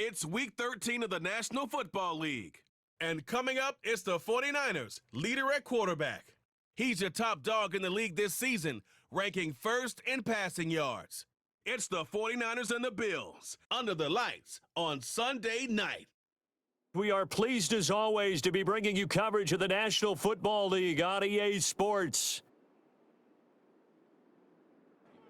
It's Week 13 of the National Football League. And coming up, it's the 49ers, leader at quarterback. He's your top dog in the league this season, ranking first in passing yards. It's the 49ers and the Bills, under the lights on Sunday night. We are pleased, as always, to be bringing you coverage of the National Football League on EA Sports.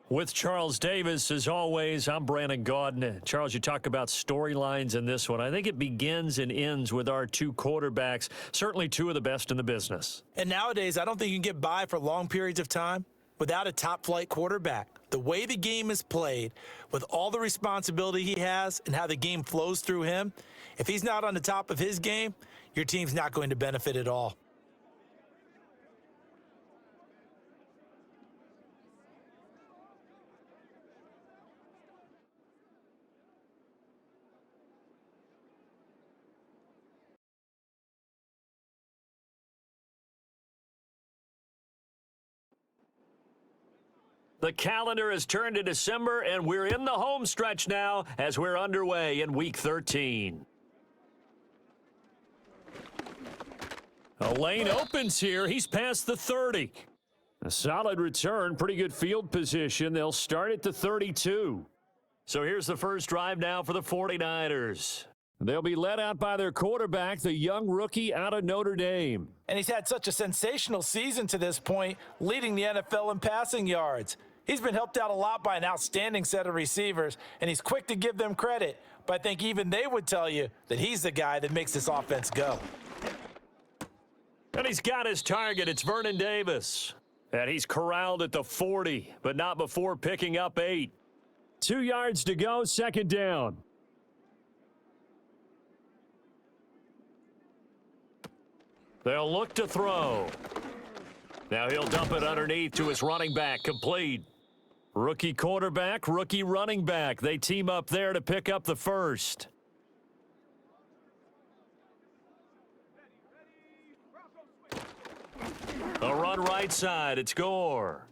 With Charles Davis, as always, I'm Brandon Gaudin. Charles, you talk about storylines in this one. I think it begins and ends with our two quarterbacks, certainly two of the best in the business. And nowadays, I don't think you can get by for long periods of time without a top-flight quarterback. The way the game is played, with all the responsibility he has and how the game flows through him, if he's not on the top of his game, your team's not going to benefit at all. The calendar has turned to December, and we're in the home stretch now as we're underway in Week 13. A lane opens here. He's past the 30. A solid return, pretty good field position. They'll start at the 32. So here's the first drive now for the 49ers. They'll be led out by their quarterback, the young rookie out of Notre Dame. And he's had such a sensational season to this point, leading the NFL in passing yards. He's been helped out a lot by an outstanding set of receivers, and he's quick to give them credit. But I think even they would tell you that he's the guy that makes this offense go. And he's got his target. It's Vernon Davis. And he's corralled at the 40, but not before picking up 8. 2 yards to go, second down. They'll look to throw. Now he'll dump it underneath to his running back, complete. Rookie quarterback, rookie running back. They team up there to pick up the first. A run right side. It's Gore.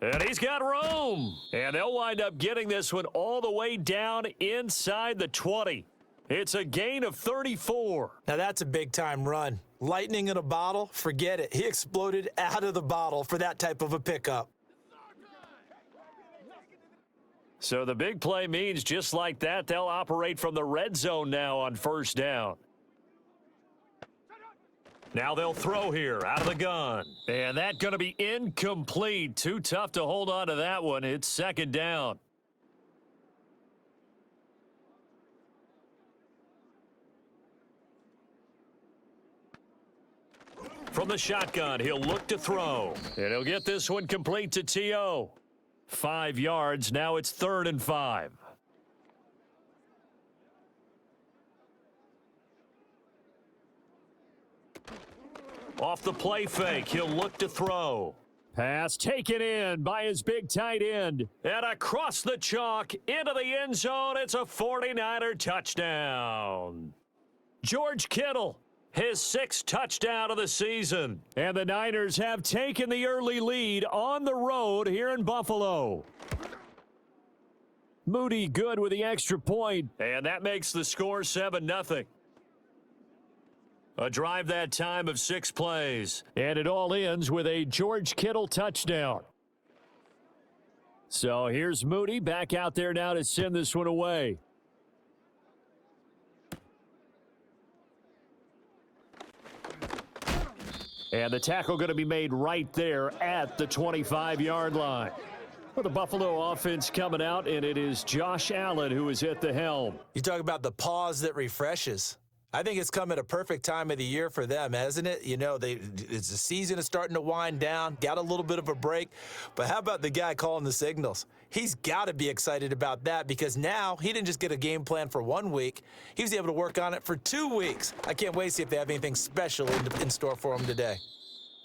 And he's got room. And they'll wind up getting this one all the way down inside the 20. It's a gain of 34. Now that's a big-time run. Lightning in a bottle, forget it. He exploded out of the bottle for that type of a pickup. So the big play means just like that, they'll operate from the red zone now on first down. Now they'll throw here out of the gun. And that's going to be incomplete. Too tough to hold on to that one. It's second down. From the shotgun, he'll look to throw. And he'll get this one complete to T.O. 5 yards. Now it's 3rd and 5. Off the play fake, he'll look to throw. Pass taken in by his big tight end. And across the chalk into the end zone. It's a 49er touchdown. George Kittle, his 6th touchdown of the season. And the Niners have taken the early lead on the road here in Buffalo. Moody good with the extra point. And that makes the score 7-0. A drive that time of 6 plays. And it all ends with a George Kittle touchdown. So here's Moody back out there now to send this one away. And the tackle going to be made right there at the 25-yard line. Well, the Buffalo offense coming out, and it is Josh Allen who is at the helm. You talk about the pause that refreshes. I think it's come at a perfect time of the year for them, hasn't it? You know, the season is starting to wind down, got a little bit of a break. But how about the guy calling the signals? He's got to be excited about that because now he didn't just get a game plan for 1 week. He was able to work on it for 2 weeks. I can't wait to see if they have anything special in store for him today.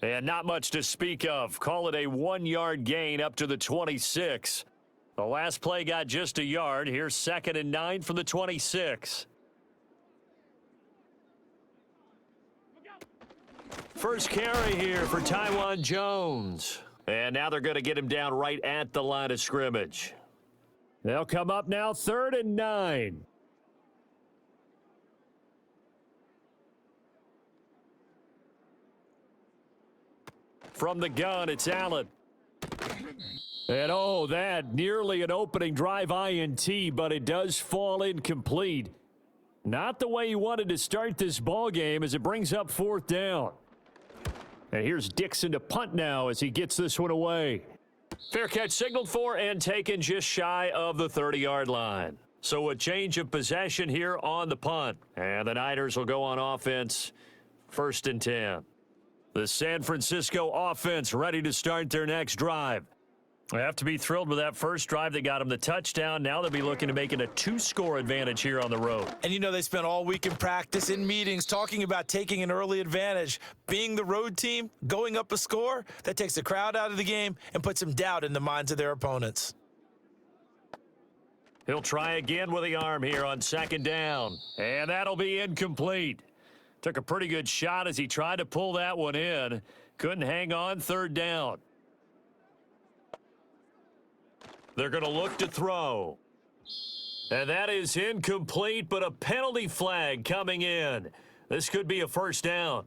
And not much to speak of. Call it a 1-yard gain up to the 26. The last play got just a yard. Here's 2nd and 9 from the 26. First carry here for Taiwan Jones. And now they're going to get him down right at the line of scrimmage. They'll come up now 3rd and 9. From the gun, it's Allen. And oh, that nearly an opening drive INT, but it does fall incomplete. Not the way you wanted to start this ball game as it brings up 4th down. And here's Dixon to punt now as he gets this one away. Fair catch signaled for and taken just shy of the 30-yard line. So a change of possession here on the punt. And the Niners will go on offense, 1st and 10. The San Francisco offense ready to start their next drive. They have to be thrilled with that first drive that got them the touchdown. Now they'll be looking to make it a 2-score advantage here on the road. And you know they spent all week in practice, in meetings, talking about taking an early advantage. Being the road team, going up a score, that takes the crowd out of the game and puts some doubt in the minds of their opponents. He'll try again with the arm here on 2nd down. And that'll be incomplete. Took a pretty good shot as he tried to pull that one in. Couldn't hang on 3rd down. They're going to look to throw. And that is incomplete, but a penalty flag coming in. This could be a 1st down.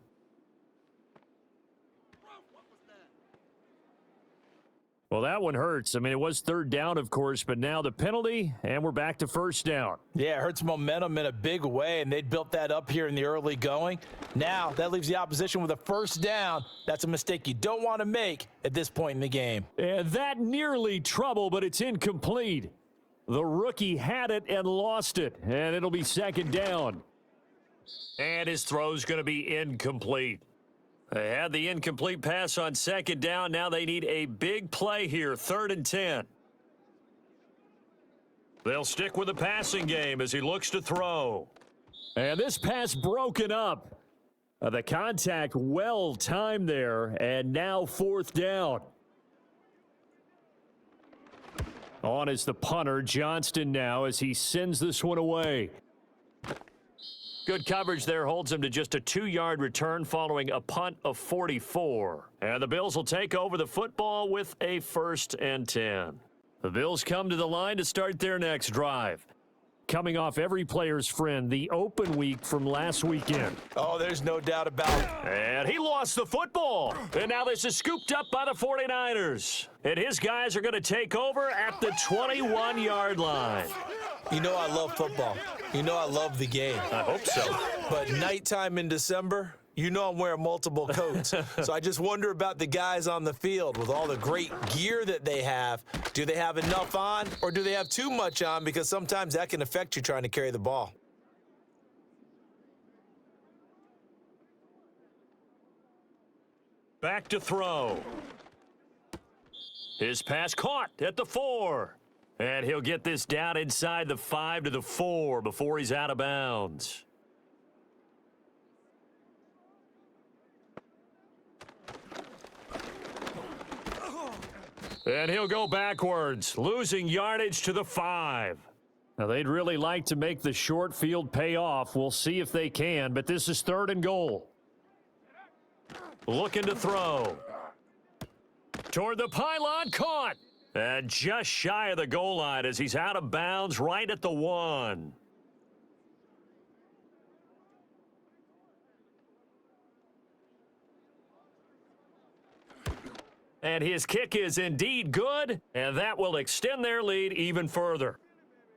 Well, that one hurts. I mean, it was 3rd down, of course, but now the penalty, and we're back to 1st down. Yeah, it hurts momentum in a big way, and they built that up here in the early going. Now, that leaves the opposition with a 1st down. That's a mistake you don't want to make at this point in the game. And that nearly trouble, but it's incomplete. The rookie had it and lost it, and it'll be 2nd down. And his throw's going to be incomplete. They had the incomplete pass on 2nd down. Now they need a big play here, 3rd and 10. They'll stick with the passing game as he looks to throw. And this pass broken up. The contact well timed there, and now 4th down. On is the punter, Johnston now, as he sends this one away. Good coverage there holds him to just a 2-yard return following a punt of 44. And the Bills will take over the football with a 1st and 10. The Bills come to the line to start their next drive. Coming off every player's friend, the open week from last weekend. Oh, there's no doubt about it. And he lost the football. And now this is scooped up by the 49ers. And his guys are going to take over at the 21-yard line. You know I love football. You know I love the game. I hope so. But nighttime in December, you know I'm wearing multiple coats. So I just wonder about the guys on the field with all the great gear that they have. Do they have enough on, or do they have too much on? Because sometimes that can affect you trying to carry the ball. Back to throw. His pass caught at the 4. And he'll get this down inside the 5 to the 4 before he's out of bounds. And he'll go backwards, losing yardage to the 5. Now, they'd really like to make the short field pay off. We'll see if they can, but this is 3rd and goal. Looking to throw. Toward the pylon, caught. And just shy of the goal line as he's out of bounds right at the 1. And his kick is indeed good, and that will extend their lead even further.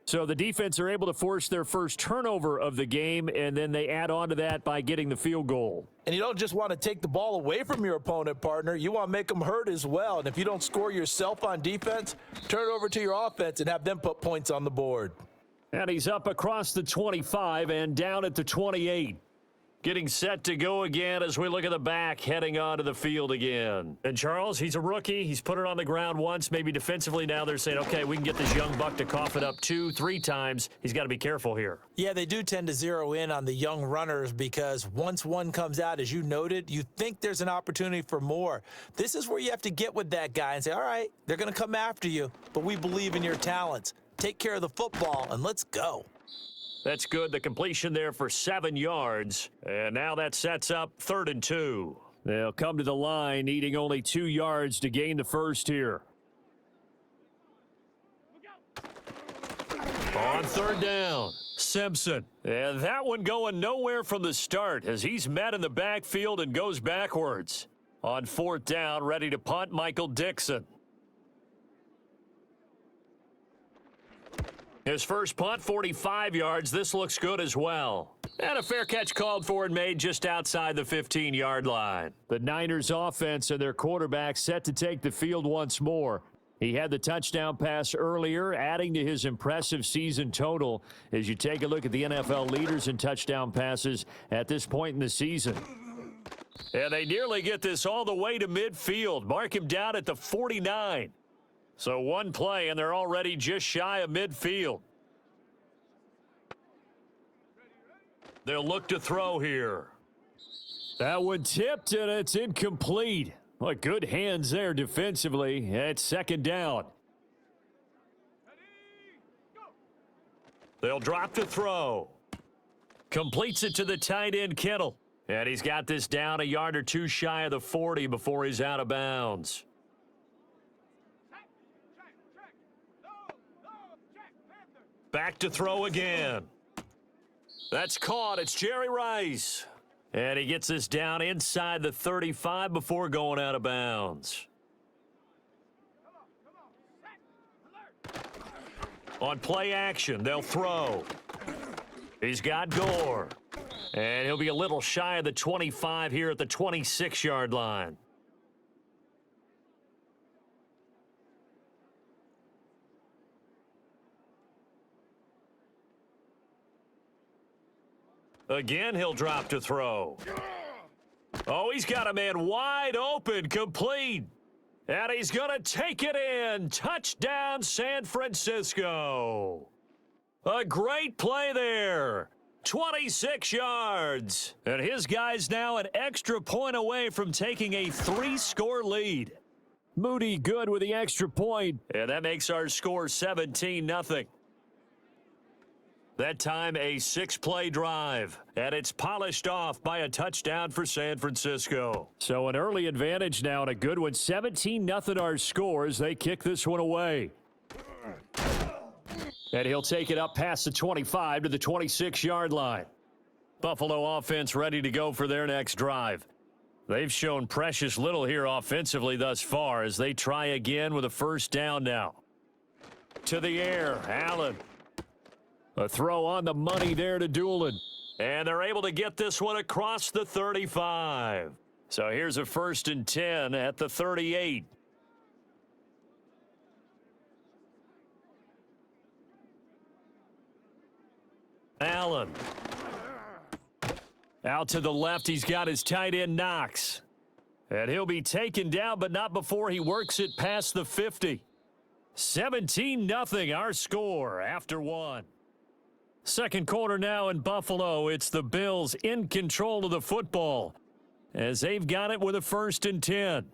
So the defense are able to force their first turnover of the game, and then they add on to that by getting the field goal. And you don't just want to take the ball away from your opponent, partner. You want to make them hurt as well. And if you don't score yourself on defense, turn it over to your offense and have them put points on the board. And he's up across the 25 and down at the 28. Getting set to go again as we look at the back, heading onto the field again. And Charles, he's a rookie. He's put it on the ground once, maybe defensively. Now they're saying, okay, we can get this young buck to cough it up 2-3 times. He's got to be careful here. Yeah, they do tend to zero in on the young runners because once one comes out, as you noted, you think there's an opportunity for more. This is where you have to get with that guy and say, all right, they're going to come after you, but we believe in your talents. Take care of the football, and let's go. That's good. The completion there for 7 yards. And now that sets up 3rd and 2. They'll come to the line, needing only 2 yards to gain the first here. On third down, Simpson. And that one going nowhere from the start as he's met in the backfield and goes backwards. On fourth down, ready to punt, Michael Dixon. His first punt, 45 yards. This looks good as well. And a fair catch called for and made just outside the 15-yard line. The Niners offense and their quarterback set to take the field once more. He had the touchdown pass earlier, adding to his impressive season total as you take a look at the NFL leaders in touchdown passes at this point in the season. And they nearly get this all the way to midfield. Mark him down at the 49. So one play, and they're already just shy of midfield. They'll look to throw here. That one tipped, and it's incomplete. What good hands there defensively at second down. They'll drop to throw. Completes it to the tight end, Kittle. And he's got this down a yard or two shy of the 40 before he's out of bounds. Back to throw again. That's caught. It's Jerry Rice. And he gets this down inside the 35 before going out of bounds. On play action, they'll throw. He's got Gore. And he'll be a little shy of the 25 here at the 26-yard line. Again, he'll drop to throw. Oh, he's got a man wide open, complete. And he's going to take it in. Touchdown, San Francisco. A great play there. 26 yards. And his guy's now an extra point away from taking a 3-score lead. Moody good with the extra point. And that makes our score 17-0. That time a 6-play drive, and it's polished off by a touchdown for San Francisco. So an early advantage now and a good one. 17-0 our score as they kick this one away. And he'll take it up past the 25 to the 26-yard line. Buffalo offense ready to go for their next drive. They've shown precious little here offensively thus far as they try again with a first down now. To the air, Allen. A throw on the money there to Doolin. And they're able to get this one across the 35. So here's a 1st and 10 at the 38. Allen. Out to the left, he's got his tight end Knox. And he'll be taken down, but not before he works it past the 50. 17-0 our score after one. Second quarter now in Buffalo. It's the Bills in control of the football as they've got it with a 1st and 10.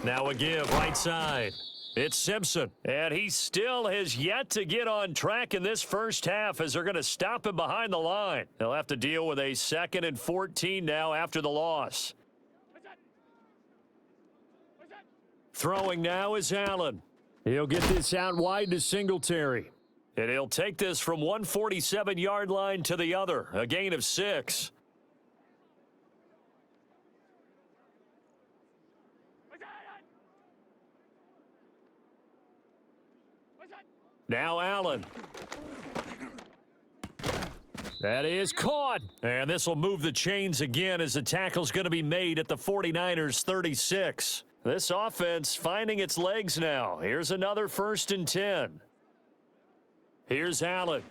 Now a give right side. It's Simpson, and he still has yet to get on track in this first half as they're going to stop him behind the line. They'll have to deal with a 2nd and 14 now after the loss. Throwing now is Allen. He'll get this out wide to Singletary. And he'll take this from 147-yard line to the other, a gain of 6. Now Allen. That is caught. And this will move the chains again as the tackle's going to be made at the 49ers 36. This offense finding its legs now. Here's another 1st and 10. Here's Allen.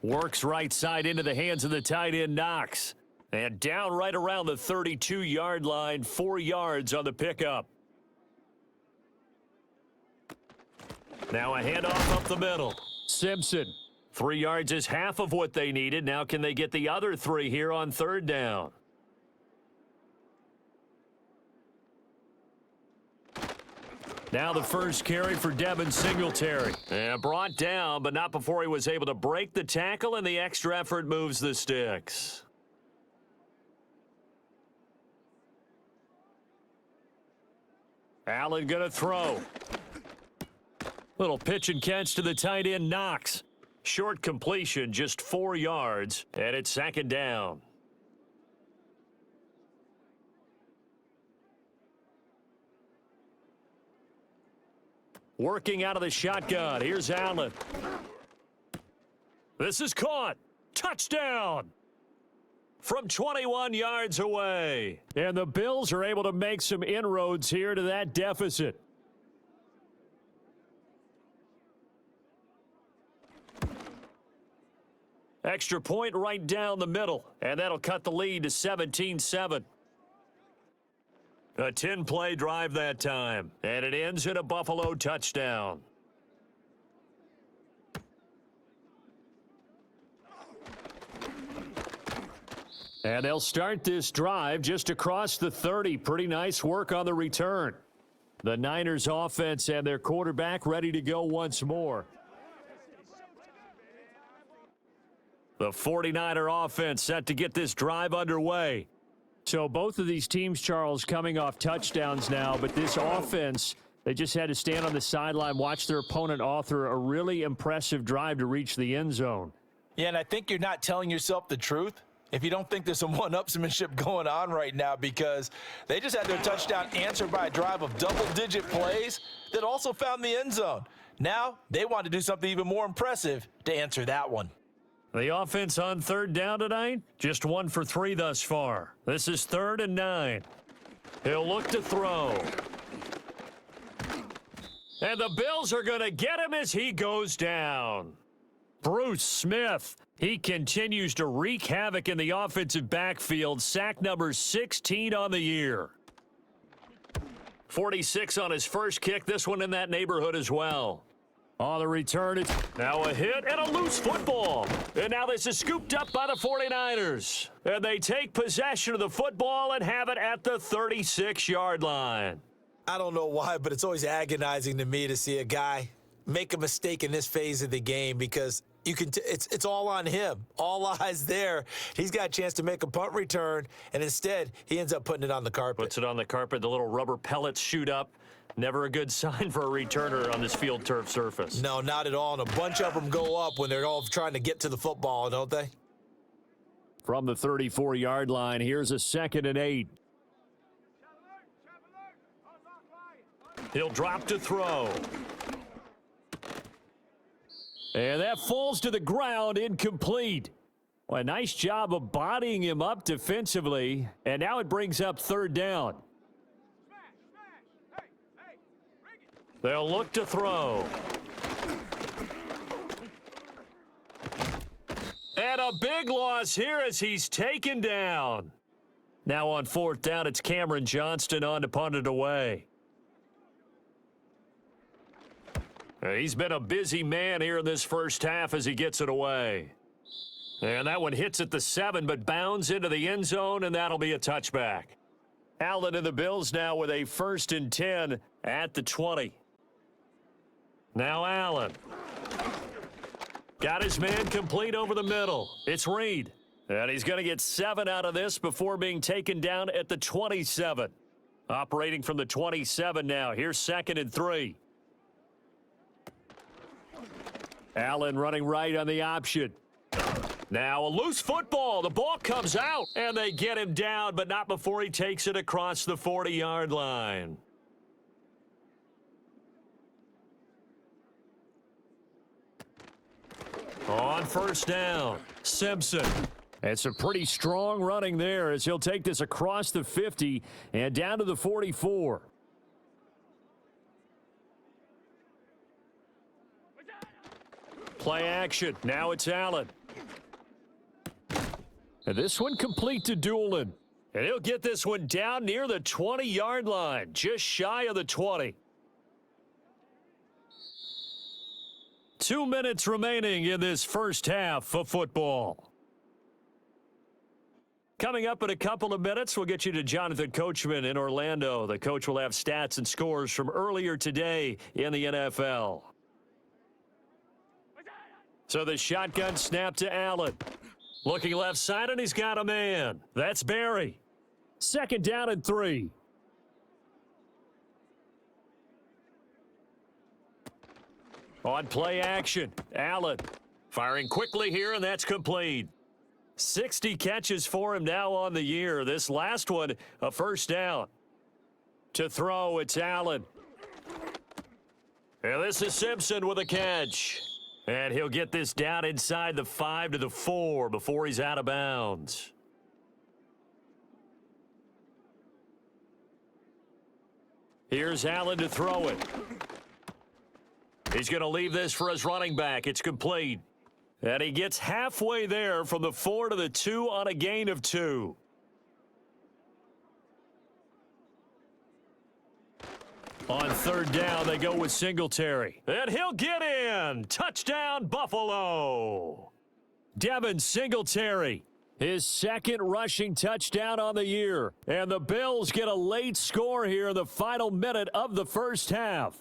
Works right side into the hands of the tight end Knox. And down right around the 32-yard line, 4 yards on the pickup. Now a handoff up the middle. Simpson. 3 yards is half of what they needed. Now can they get the other 3 here on 3rd down? Now the first carry for Devin Singletary. And brought down, but not before he was able to break the tackle, and the extra effort moves the sticks. Allen going to throw. Little pitch and catch to the tight end, Knox. Short completion, just 4 yards, and it's second down. Working out of the shotgun. Here's Allen. This is caught. Touchdown. From 21 yards away. And the Bills are able to make some inroads here to that deficit. Extra point right down the middle. And that'll cut the lead to 17-7. A 10-play drive that time, and it ends in a Buffalo touchdown. And they'll start this drive just across the 30. Pretty nice work on the return. The Niners offense and their quarterback ready to go once more. The 49er offense set to get this drive underway. So both of these teams, Charles, coming off touchdowns now, but this offense, they just had to stand on the sideline, watch their opponent author a really impressive drive to reach the end zone. Yeah, and I think you're not telling yourself the truth if you don't think there's some one-upsmanship going on right now, because they just had their touchdown answered by a drive of double-digit plays that also found the end zone. Now they want to do something even more impressive to answer that one. The offense on third down tonight, just 1 for 3 thus far. This is 3rd and 9. He'll look to throw. And the Bills are going to get him as he goes down. Bruce Smith, he continues to wreak havoc in the offensive backfield. Sack number 16 on the year. 46 on his first kick, this one in that neighborhood as well. On the return, it's now a hit and a loose football. And now this is scooped up by the 49ers. And they take possession of the football and have it at the 36-yard line. I don't know why, but it's always agonizing to me to see a guy make a mistake in this phase of the game, because you can it's all on him. All eyes there. He's got a chance to make a punt return, and instead he ends up putting it on the carpet. Puts it on the carpet. The little rubber pellets shoot up. Never a good sign for a returner on this field turf surface. No, not at all. And a bunch of them go up when they're all trying to get to the football, don't they? From the 34-yard line, here's a 2nd and 8. He'll drop to throw. And that falls to the ground, incomplete. Well, a nice job of bodying him up defensively. And now it brings up 3rd down. They'll look to throw. And a big loss here as he's taken down. Now on 4th down, it's Cameron Johnston on to punt it away. He's been a busy man here in this first half as he gets it away. And that one hits at the 7, but bounds into the end zone, and that'll be a touchback. Allen and the Bills now with a 1st and 10 at the 20. Now Allen. Got his man complete over the middle. It's Reed. And he's going to get 7 out of this before being taken down at the 27. Operating from the 27 now. Here's 2nd and 3. Allen running right on the option. Now a loose football. The ball comes out, and they get him down, but not before he takes it across the 40-yard line. On 1st down, Simpson. It's a pretty strong running there as he'll take this across the 50 and down to the 44. Play action. Now it's Allen. And this one complete to Doolin. And he'll get this one down near the 20-yard line, just shy of the 20. 2 minutes remaining in this first half of football. Coming up in a couple of minutes, we'll get you to Jonathan Coachman in Orlando. The coach will have stats and scores from earlier today in the NFL. So the shotgun snap to Allen. Looking left side, and he's got a man. That's Barry. 2nd down and 3. On play action, Allen firing quickly here, and that's complete. 60 catches for him now on the year. This last one, a first down. To throw, it's Allen. And this is Simpson with a catch. And he'll get this down inside the 5 to the 4 before he's out of bounds. Here's Allen to throw it. He's going to leave this for his running back. It's complete. And he gets halfway there from the 4 to the 2 on a gain of 2. On third down, they go with Singletary. And he'll get in. Touchdown, Buffalo. Devin Singletary, his second rushing touchdown on the year. And the Bills get a late score here in the final minute of the first half.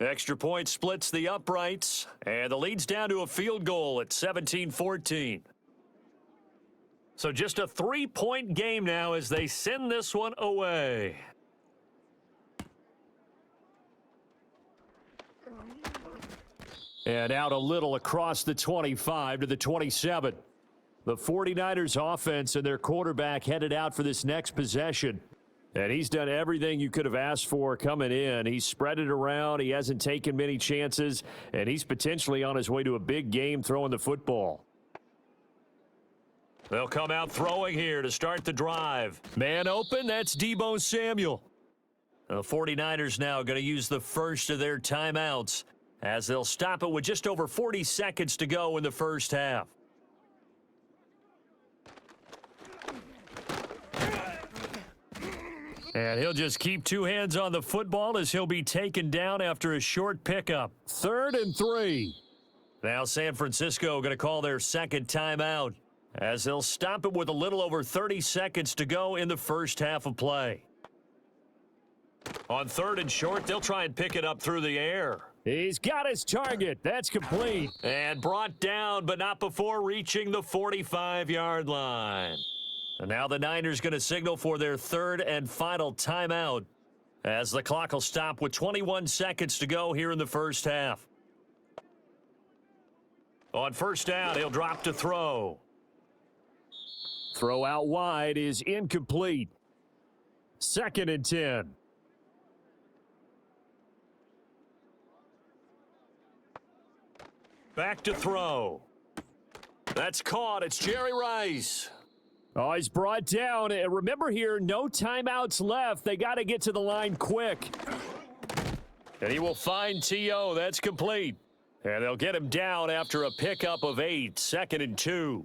Extra point splits the uprights, and the lead's down to a field goal at 17-14. So just a 3-point game now as they send this one away. And out a little across the 25 to the 27. The 49ers offense and their quarterback headed out for this next possession. And he's done everything you could have asked for coming in. He's spread it around. He hasn't taken many chances. And he's potentially on his way to a big game throwing the football. They'll come out throwing here to start the drive. Man open, that's Deebo Samuel. The 49ers now going to use the first of their timeouts as they'll stop it with just over 40 seconds to go in the first half. And he'll just keep two hands on the football as he'll be taken down after a short pickup. 3rd and 3. Now San Francisco going to call their second timeout as they'll stop it with a little over 30 seconds to go in the first half of play. On 3rd and short, they'll try and pick it up through the air. He's got his target. That's complete. And brought down, but not before reaching the 45-yard line. And now the Niners going to signal for their 3rd and final timeout as the clock will stop with 21 seconds to go here in the first half. On first down, he'll drop to throw. Throw out wide is incomplete. 2nd and 10. Back to throw. That's caught. It's Jerry Rice. Oh, he's brought down. And remember here, no timeouts left. They got to get to the line quick. And he will find T.O. That's complete. And they'll get him down after a pickup of 8. 2nd and 2.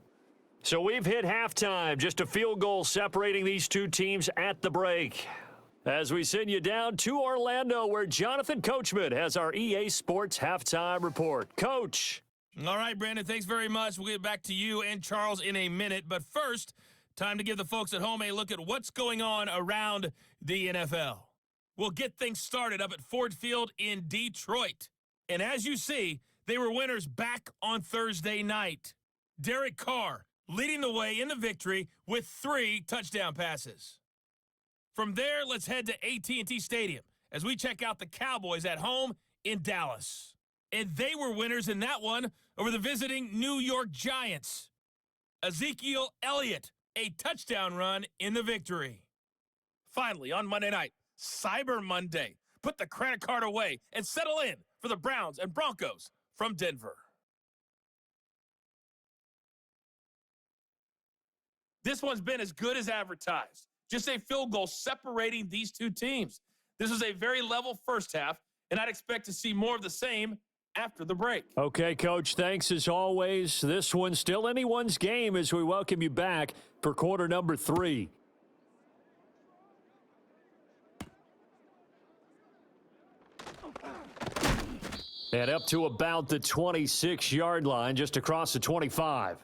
So we've hit halftime. Just a field goal separating these two teams at the break. As we send you down to Orlando, where Jonathan Coachman has our EA Sports halftime report. Coach. All right, Brandon, thanks very much. We'll get back to you and Charles in a minute. But first, time to give the folks at home a look at what's going on around the NFL. We'll get things started up at Ford Field in Detroit. And as you see, they were winners back on Thursday night. Derek Carr leading the way in the victory with 3 touchdown passes. From there, let's head to AT&T Stadium as we check out the Cowboys at home in Dallas. And they were winners in that one over the visiting New York Giants. Ezekiel Elliott, a touchdown run in the victory. Finally, on Monday night, Cyber Monday. Put the credit card away and settle in for the Browns and Broncos from Denver. This one's been as good as advertised. Just a field goal separating these two teams. This was a very level first half, and I'd expect to see more of the same after the break. Okay, Coach, thanks as always. This one's still anyone's game as we welcome you back for quarter number 3. And up to about the 26-yard line, just across the 25.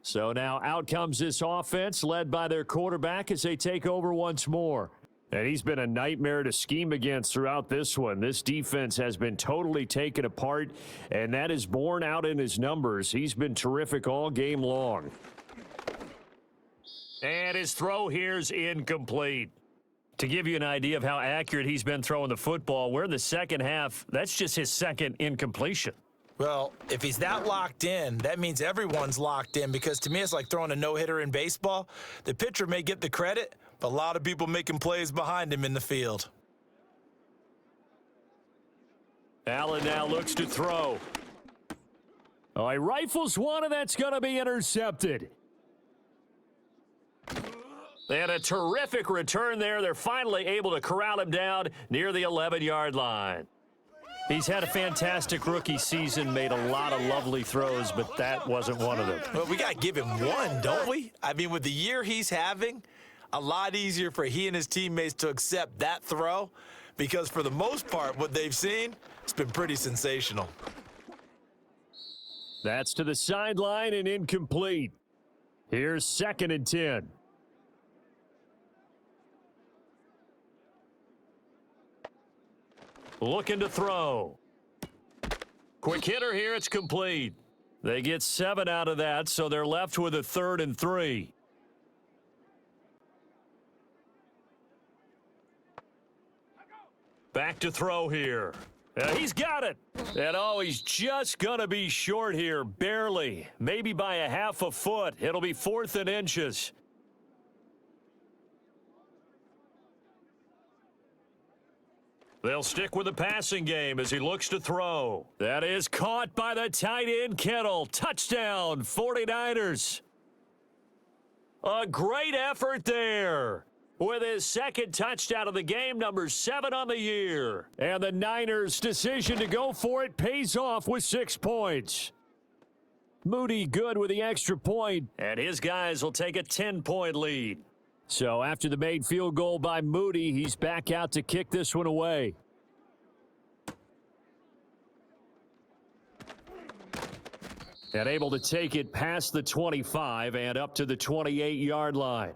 So now out comes this offense led by their quarterback as they take over once more. And he's been a nightmare to scheme against throughout this one. This defense has been totally taken apart, and that is borne out in his numbers. He's been terrific all game long. And his throw here's incomplete. To give you an idea of how accurate he's been throwing the football, we're in the second half. That's just his second incompletion. Well, if he's that locked in, that means everyone's locked in, because to me it's like throwing a no-hitter in baseball. The pitcher may get the credit, but a lot of people making plays behind him in the field. Allen now looks to throw. Oh, he rifles one, and that's going to be intercepted. They had a terrific return there. They're finally able to corral him down near the 11-yard line. He's had a fantastic rookie season, made a lot of lovely throws, but that wasn't one of them. Well, we got to give him one, don't we? I mean, with the year he's having, a lot easier for he and his teammates to accept that throw, because for the most part, what they've seen, it's been pretty sensational. That's to the sideline and incomplete. Here's 2nd and 10. Looking to throw. Quick hitter here, it's complete. They get 7 out of that, so they're left with a 3rd and 3. Back to throw here. He's got it. And oh, he's just going to be short here, barely. Maybe by a half a foot. It'll be 4th and inches. They'll stick with the passing game as he looks to throw. That is caught by the tight end, Kittle. Touchdown, 49ers. A great effort there. With his 2nd touchdown of the game, number 7 on the year. And the Niners' decision to go for it pays off with 6 points. Moody good with the extra point, and his guys will take a 10-point lead. So after the made field goal by Moody, he's back out to kick this one away. And able to take it past the 25 and up to the 28-yard line.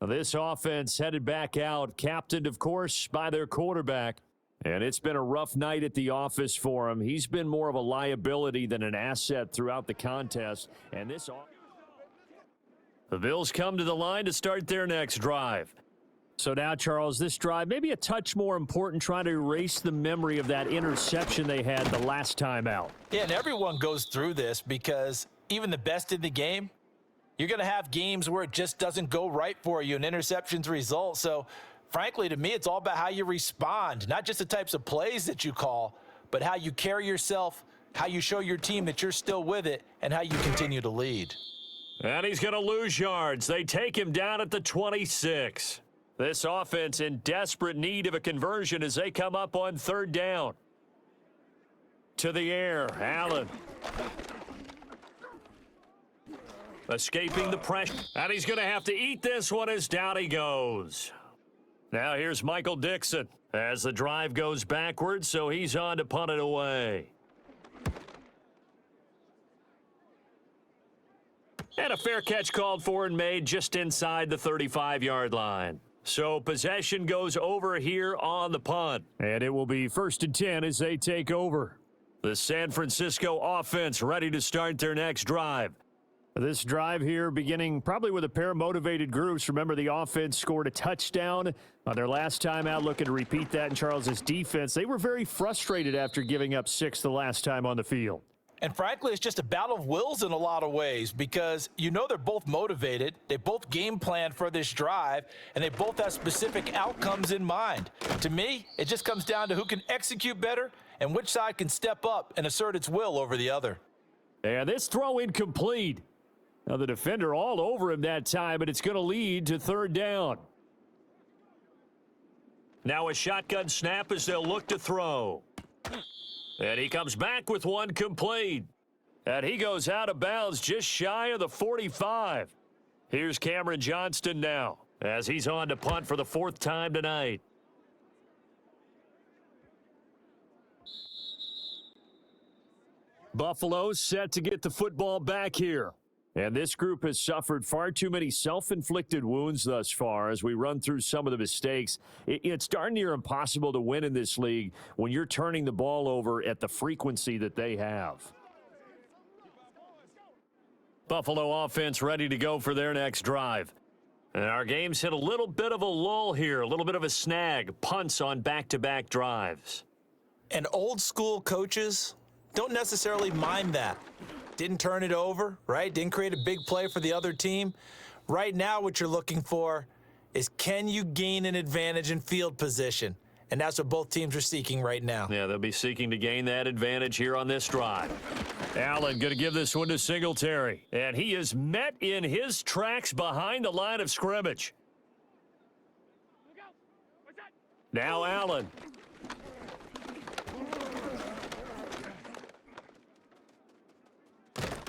This offense headed back out, captained, of course, by their quarterback. And it's been a rough night at the office for him. He's been more of a liability than an asset throughout the contest. And the Bills come to the line to start their next drive. So now, Charles, this drive maybe a touch more important, trying to erase the memory of that interception they had the last time out. Yeah, and everyone goes through this, because even the best in the game, you're going to have games where it just doesn't go right for you and interceptions result. So, frankly, to me, it's all about how you respond, not just the types of plays that you call, but how you carry yourself, how you show your team that you're still with it, and how you continue to lead. And he's going to lose yards. They take him down at the 26. This offense in desperate need of a conversion as they come up on 3rd down. To the air, Allen. Escaping the pressure. And he's going to have to eat this one as down he goes. Now here's Michael Dixon as the drive goes backwards, so he's on to punt it away. And a fair catch called for and made just inside the 35-yard line. So possession goes over here on the punt. And it will be 1st and 10 as they take over. The San Francisco offense ready to start their next drive. This drive here beginning probably with a pair of motivated groups. Remember, the offense scored a touchdown on their last time out, looking to repeat that in Charles's defense. They were very frustrated after giving up 6 the last time on the field. And frankly, it's just a battle of wills in a lot of ways, because you know they're both motivated, they both game planned for this drive, and they both have specific outcomes in mind. To me, it just comes down to who can execute better and which side can step up and assert its will over the other. And this throw incomplete. Now the defender all over him that time, but it's going to lead to 3rd down. Now a shotgun snap as they'll look to throw. And he comes back with one complete. And he goes out of bounds just shy of the 45. Here's Cameron Johnston now as he's on to punt for the 4th time tonight. Buffalo set to get the football back here. And this group has suffered far too many self-inflicted wounds thus far as we run through some of the mistakes. It's darn near impossible to win in this league when you're turning the ball over at the frequency that they have. Buffalo offense ready to go for their next drive. And our game's hit a little bit of a lull here, a little bit of a snag. Punts on back-to-back drives. And old school coaches don't necessarily mind that. Didn't turn it over, right? Didn't create a big play for the other team. Right now what you're looking for is, can you gain an advantage in field position? And that's what both teams are seeking right now. Yeah, they'll be seeking to gain that advantage here on this drive. Allen going to give this one to Singletary. And he is met in his tracks behind the line of scrimmage. Now Allen.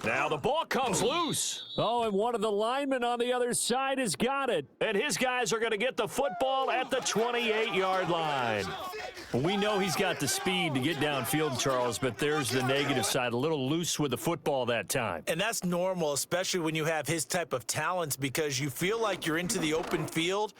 Now the ball comes loose. Oh, and one of the linemen on the other side has got it. And his guys are going to get the football at the 28-yard line. We know he's got the speed to get downfield, Charles, but there's the negative side. A little loose with the football that time. And that's normal, especially when you have his type of talents, because you feel like you're into the open field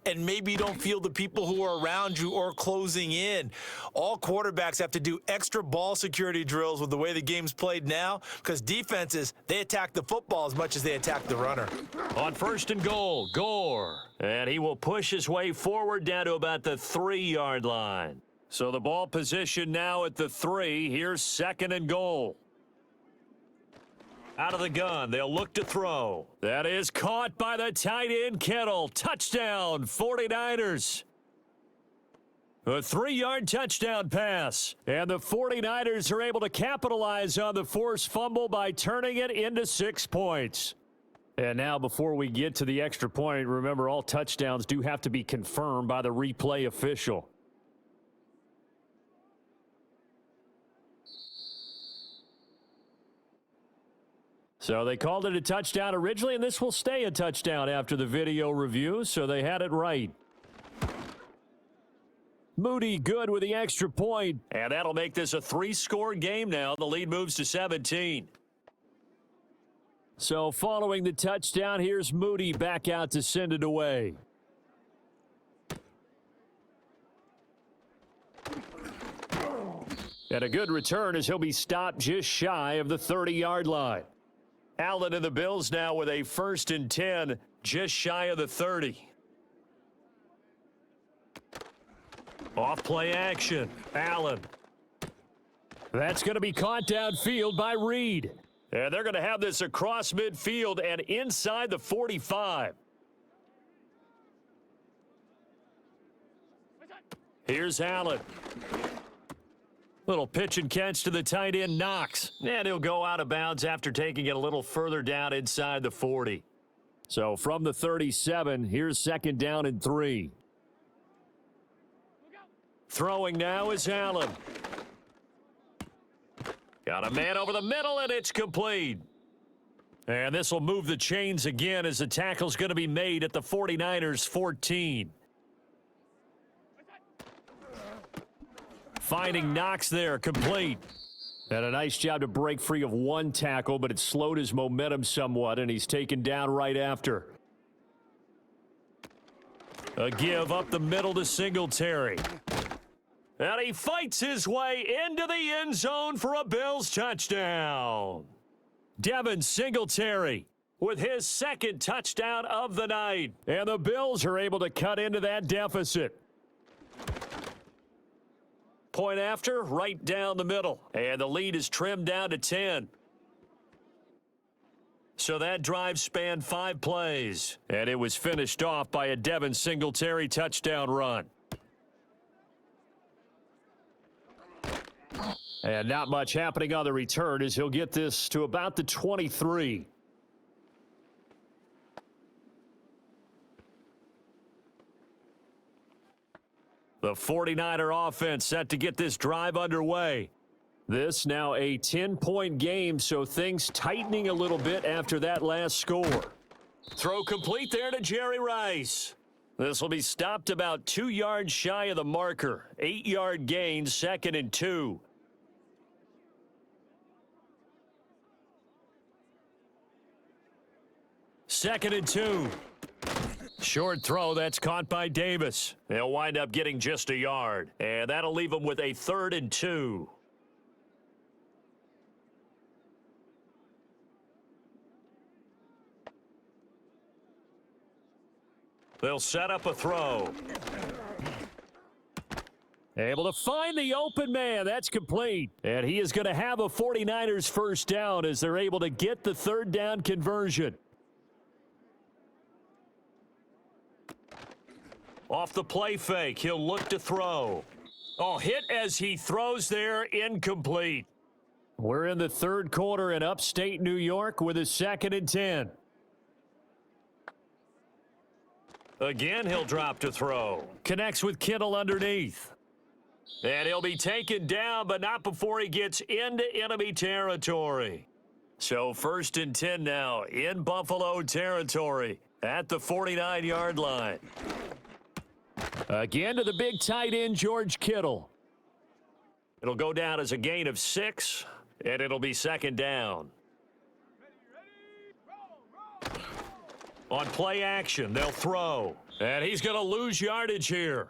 and maybe you don't feel the people who are around you or closing in. All quarterbacks have to do extra ball security drills with the way the game's played now, because defenses, they attack the football as much as they attack the runner. On first and goal, Gore. And he will push his way forward down to about the 3-yard line. So the ball position now at the 3. Here's second and goal. Out of the gun, they'll look to throw. That is caught by the tight end, Kittle. Touchdown, 49ers. A 3-yard touchdown pass. And the 49ers are able to capitalize on the forced fumble by turning it into 6 points. And now, before we get to the extra point, remember, all touchdowns do have to be confirmed by the replay official. So they called it a touchdown originally, and this will stay a touchdown after the video review, so they had it right. Moody good with the extra point, and that'll make this a 3-score game now. The lead moves to 17. So following the touchdown, here's Moody back out to send it away. And a good return as he'll be stopped just shy of the 30-yard line. Allen and the Bills now with a 1st and 10, just shy of the 30. Off play action. Allen. That's going to be caught downfield by Reed. And they're going to have this across midfield and inside the 45. Here's Allen. Little pitch and catch to the tight end, Knox. And he'll go out of bounds after taking it a little further down inside the 40. So from the 37, here's second down and 3. Throwing now is Allen. Got a man over the middle, and it's complete. And this will move the chains again as the tackle's going to be made at the 49ers 14. Finding Knox there, complete. And a nice job to break free of one tackle, but it slowed his momentum somewhat, and he's taken down right after. A give up the middle to Singletary. And he fights his way into the end zone for a Bills touchdown. Devin Singletary with his second touchdown of the night. And the Bills are able to cut into that deficit. Point after, right down the middle. And the lead is trimmed down to 10. So that drive spanned 5 plays. And it was finished off by a Devin Singletary touchdown run. And not much happening on the return as he'll get this to about the 23. The 49er offense set to get this drive underway. This now a 10-point game, so things tightening a little bit after that last score. Throw complete there to Jerry Rice. This will be stopped about 2 yards shy of the marker. 8-yard gain, 2nd and 2. Second and 2. Short throw, that's caught by Davis. They'll wind up getting just a yard. And that'll leave them with a 3rd and 2. They'll set up a throw. Able to find the open man. That's complete. And he is going to have a 49ers first down as they're able to get the third down conversion. Off the play fake, he'll look to throw. Oh, hit as he throws there, incomplete. We're in the third quarter in upstate New York with a 2nd and 10. Again, he'll drop to throw. Connects with Kittle underneath. And he'll be taken down, but not before he gets into enemy territory. So 1st and 10 now in Buffalo territory at the 49-yard line. Again to the big tight end, George Kittle. It'll go down as a gain of 6, and it'll be 2nd down. On play action, they'll throw. And he's going to lose yardage here,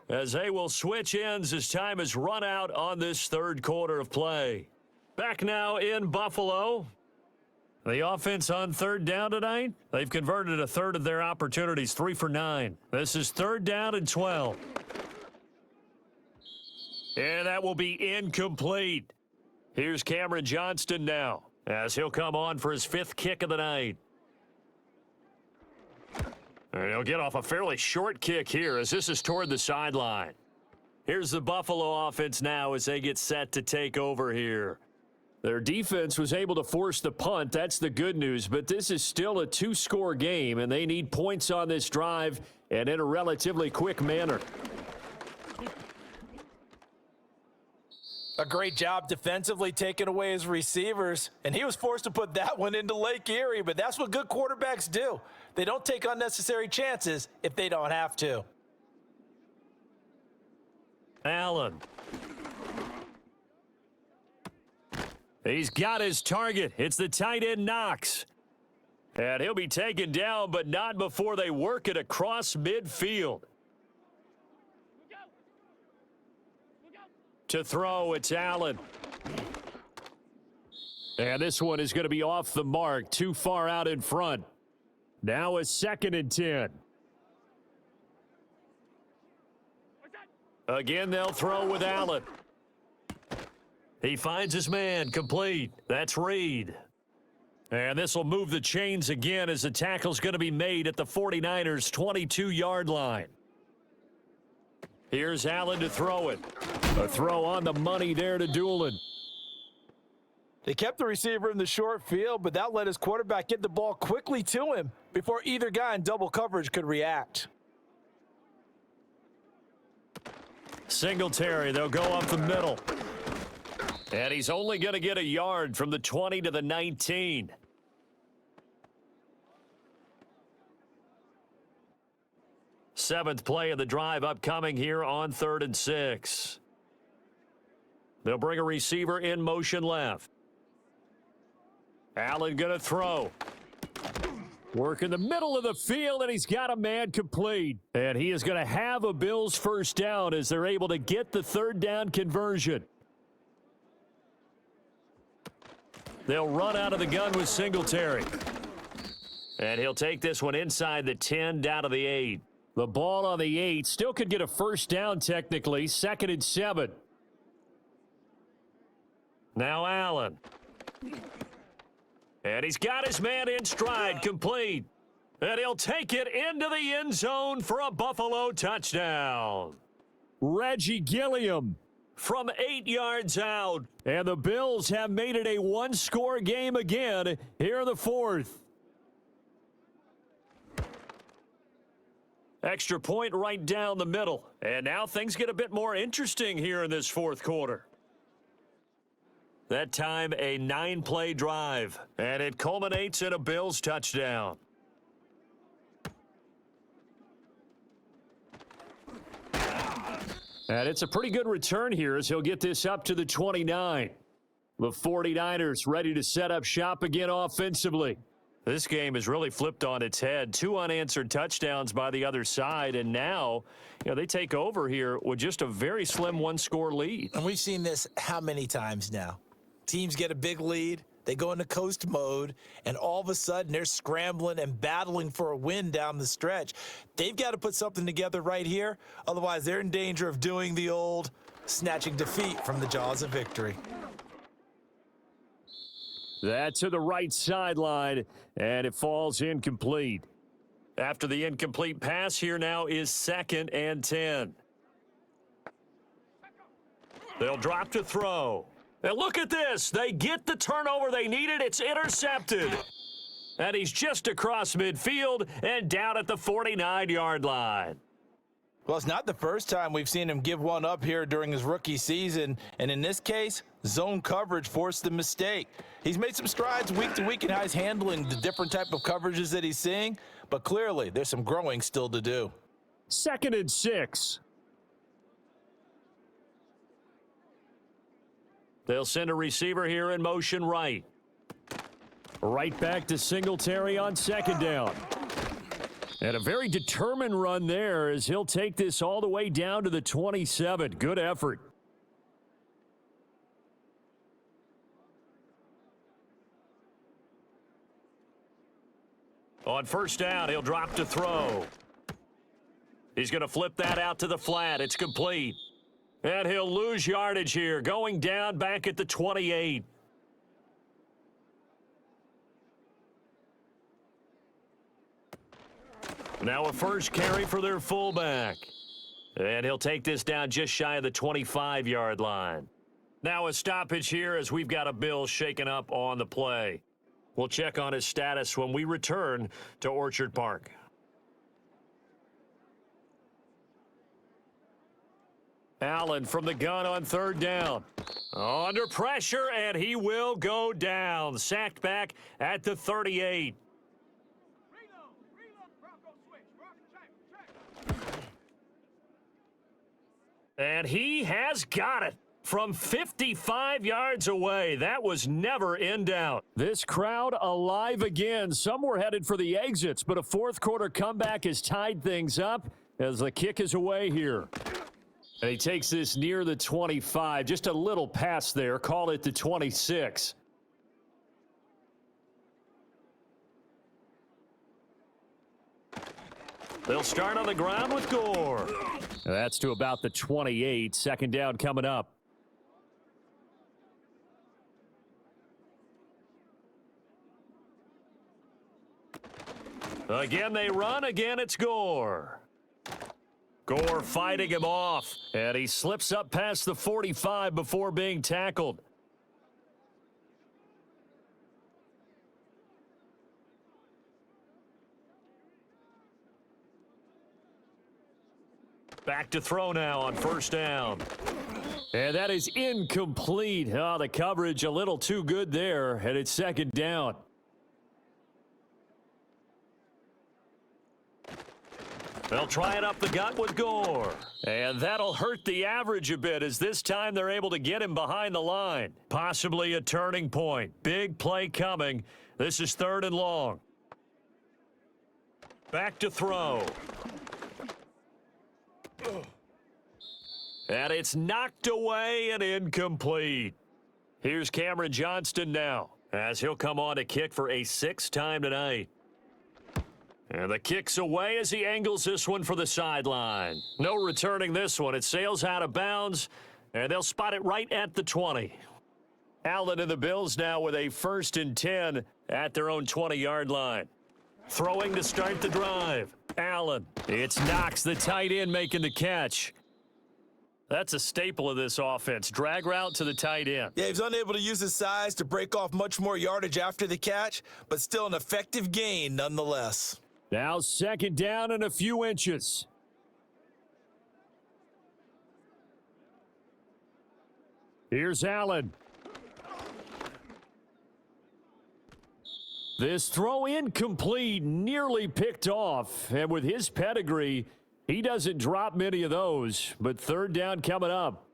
as they will switch ends as time has run out on this third quarter of play. Back now in Buffalo. The offense on 3rd down tonight, they've converted a third of their opportunities, 3 for 9. This is 3rd down and 12. And that will be incomplete. Here's Cameron Johnston now, as he'll come on for his 5th kick of the night. And he'll get off a fairly short kick here as this is toward the sideline. Here's the Buffalo offense now as they get set to take over here. Their defense was able to force the punt. That's the good news, but this is still a 2-score game, and they need points on this drive and in a relatively quick manner. A great job defensively taking away his receivers, and he was forced to put that one into Lake Erie, but that's what good quarterbacks do. They don't take unnecessary chances if they don't have to. Allen. He's got his target. It's the tight end Knox. And he'll be taken down, but not before they work it across midfield. To throw, it's Allen. And this one is going to be off the mark, too far out in front. Now a 2nd and 10. Again, they'll throw with Allen. He finds his man, complete. That's Reed. And this will move the chains again as the tackle's going to be made at the 49ers' 22-yard line. Here's Allen to throw it. A throw on the money there to Doolin. They kept the receiver in the short field, but that let his quarterback get the ball quickly to him before either guy in double coverage could react. Singletary, they'll go up the middle. And he's only going to get a yard from the 20 to the 19. Seventh play of the drive upcoming here on 3rd and 6. They'll bring a receiver in motion left. Allen going to throw. Work in the middle of the field, and he's got a man complete. And he is going to have a Bills first down as they're able to get the 3rd down conversion. They'll run out of the gun with Singletary. And he'll take this one inside the 10 down to the 8. The ball on the 8 still could get a first down technically. 2nd and 7. Now Allen. And he's got his man in stride, complete. And he'll take it into the end zone for a Buffalo touchdown. Reggie Gilliam from 8 yards out. And the Bills have made it a 1-score game again here in the 4th. Extra point right down the middle. And now things get a bit more interesting here in this 4th quarter. That time a 9-play drive. And it culminates in a Bills touchdown. And it's a pretty good return here as he'll get this up to the 29. The 49ers ready to set up shop again offensively. This game has really flipped on its head. 2 unanswered touchdowns by the other side, and now, they take over here with just a very slim 1-score lead. And we've seen this how many times now? Teams get a big lead, they go into coast mode, and all of a sudden they're scrambling and battling for a win down the stretch. They've got to put something together right here. Otherwise, they're in danger of doing the old snatching defeat from the jaws of victory. That to the right sideline, and it falls incomplete. After the incomplete pass, here now is 2nd and 10. They'll drop to throw. And look at this. They get the turnover they needed. It's intercepted. And he's just across midfield and down at the 49-yard line. Well, it's not the first time we've seen him give one up here during his rookie season. And in this case, zone coverage forced the mistake. He's made some strides week to week in how he's handling the different type of coverages that he's seeing. But clearly, there's some growing still to do. 2nd and 6. They'll send a receiver here in motion right. Right back to Singletary on 2nd down. And a very determined run there as he'll take this all the way down to the 27. Good effort. On 1st down, he'll drop to throw. He's going to flip that out to the flat. It's complete. And he'll lose yardage here, going down back at the 28. Now a first carry for their fullback. And he'll take this down just shy of the 25-yard line. Now a stoppage here as we've got a Bill shaken up on the play. We'll check on his status when we return to Orchard Park. Allen from the gun on 3rd down. Under pressure, and he will go down. Sacked back at the 38. And he has got it from 55 yards away. That was never in doubt. This crowd alive again. Some were headed for the exits, but a 4th quarter comeback has tied things up as the kick is away here. And he takes this near the 25. Just a little pass there. Call it the 26. They'll start on the ground with Gore. That's to about the 28. 2nd down coming up. Again they run. Again it's Gore. Gore fighting him off, and he slips up past the 45 before being tackled. Back to throw now on 1st down. And that is incomplete. Oh, the coverage a little too good there, and it's 2nd down. They'll try it up the gut with Gore. And that'll hurt the average a bit as this time they're able to get him behind the line. Possibly a turning point. Big play coming. This is 3rd and long. Back to throw. And it's knocked away and incomplete. Here's Cameron Johnston now as he'll come on to kick for a 6th time tonight. And the kick's away as he angles this one for the sideline. No returning this one. It sails out of bounds, and they'll spot it right at the 20. Allen and the Bills now with a 1st and 10 at their own 20-yard line. Throwing to start the drive. Allen. It's Knox, the tight end, making the catch. That's a staple of this offense. Drag route to the tight end. Yeah, he's unable to use his size to break off much more yardage after the catch, but still an effective gain nonetheless. Now 2nd down and a few inches. Here's Allen. This throw incomplete, nearly picked off. And with his pedigree, he doesn't drop many of those. But 3rd down coming up.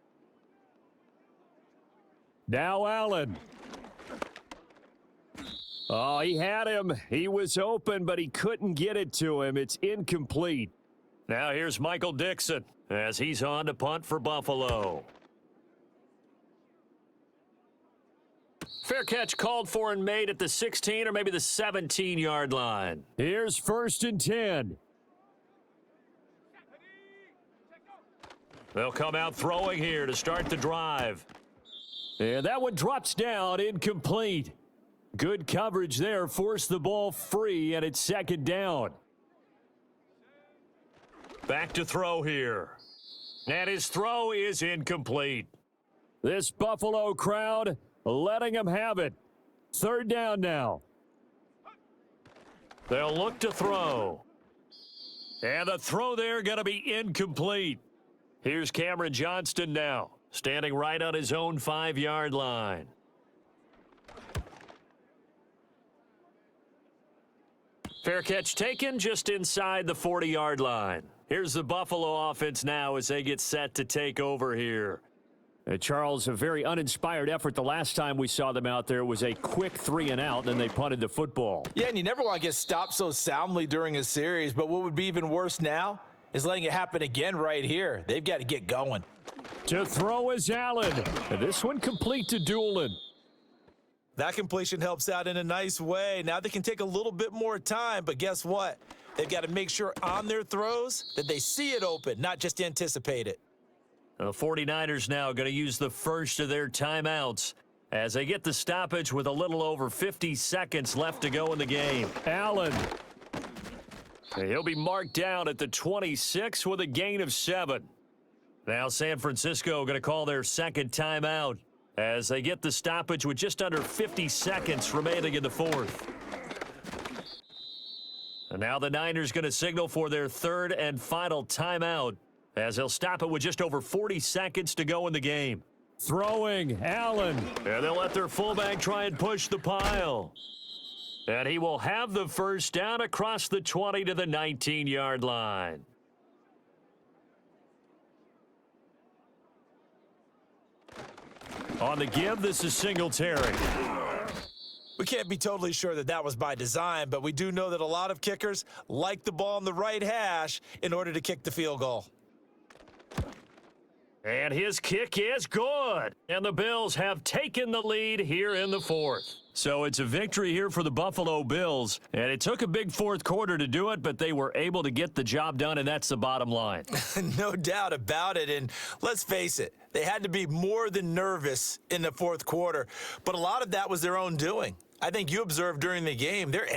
Now Allen. Oh, he had him. He was open, but he couldn't get it to him. It's incomplete. Now here's Michael Dixon as he's on to punt for Buffalo. Fair catch called for and made at the 16 or maybe the 17-yard line. Here's 1st and 10. They'll come out throwing here to start the drive. And that one drops down, incomplete. Good coverage there, forced the ball free, and it's 2nd down. Back to throw here. And his throw is incomplete. This Buffalo crowd letting him have it. 3rd down now. They'll look to throw. And the throw there going to be incomplete. Here's Cameron Johnston now, standing right on his own 5-yard line. Fair catch taken just inside the 40-yard line. Here's the Buffalo offense now as they get set to take over here. Charles, a very uninspired effort the last time we saw them out there. It was a quick 3-and-out, and then they punted the football. Yeah, and you never want to get stopped so soundly during a series, but what would be even worse now is letting it happen again right here. They've got to get going. To throw is Allen. And this one complete to Doolin. That completion helps out in a nice way. Now they can take a little bit more time, but guess what? They've got to make sure on their throws that they see it open, not just anticipate it. The 49ers now going to use the first of their timeouts as they get the stoppage with a little over 50 seconds left to go in the game. Allen. He'll be marked down at the 26 with a gain of 7. Now San Francisco going to call their 2nd timeout as they get the stoppage with just under 50 seconds remaining in the 4th. And now the Niners going to signal for their 3rd and final timeout as they'll stop it with just over 40 seconds to go in the game. Throwing, Allen. And they'll let their fullback try and push the pile. And he will have the first down across the 20 to the 19-yard line. On the give, this is Singletary. We can't be totally sure that that was by design, but we do know that a lot of kickers like the ball on the right hash in order to kick the field goal. And his kick is good. And the Bills have taken the lead here in the 4th. So it's a victory here for the Buffalo Bills. And it took a big 4th quarter to do it, but they were able to get the job done, and that's the bottom line. No doubt about it. And let's face it, they had to be more than nervous in the 4th quarter. But a lot of that was their own doing. I think you observed during the game, their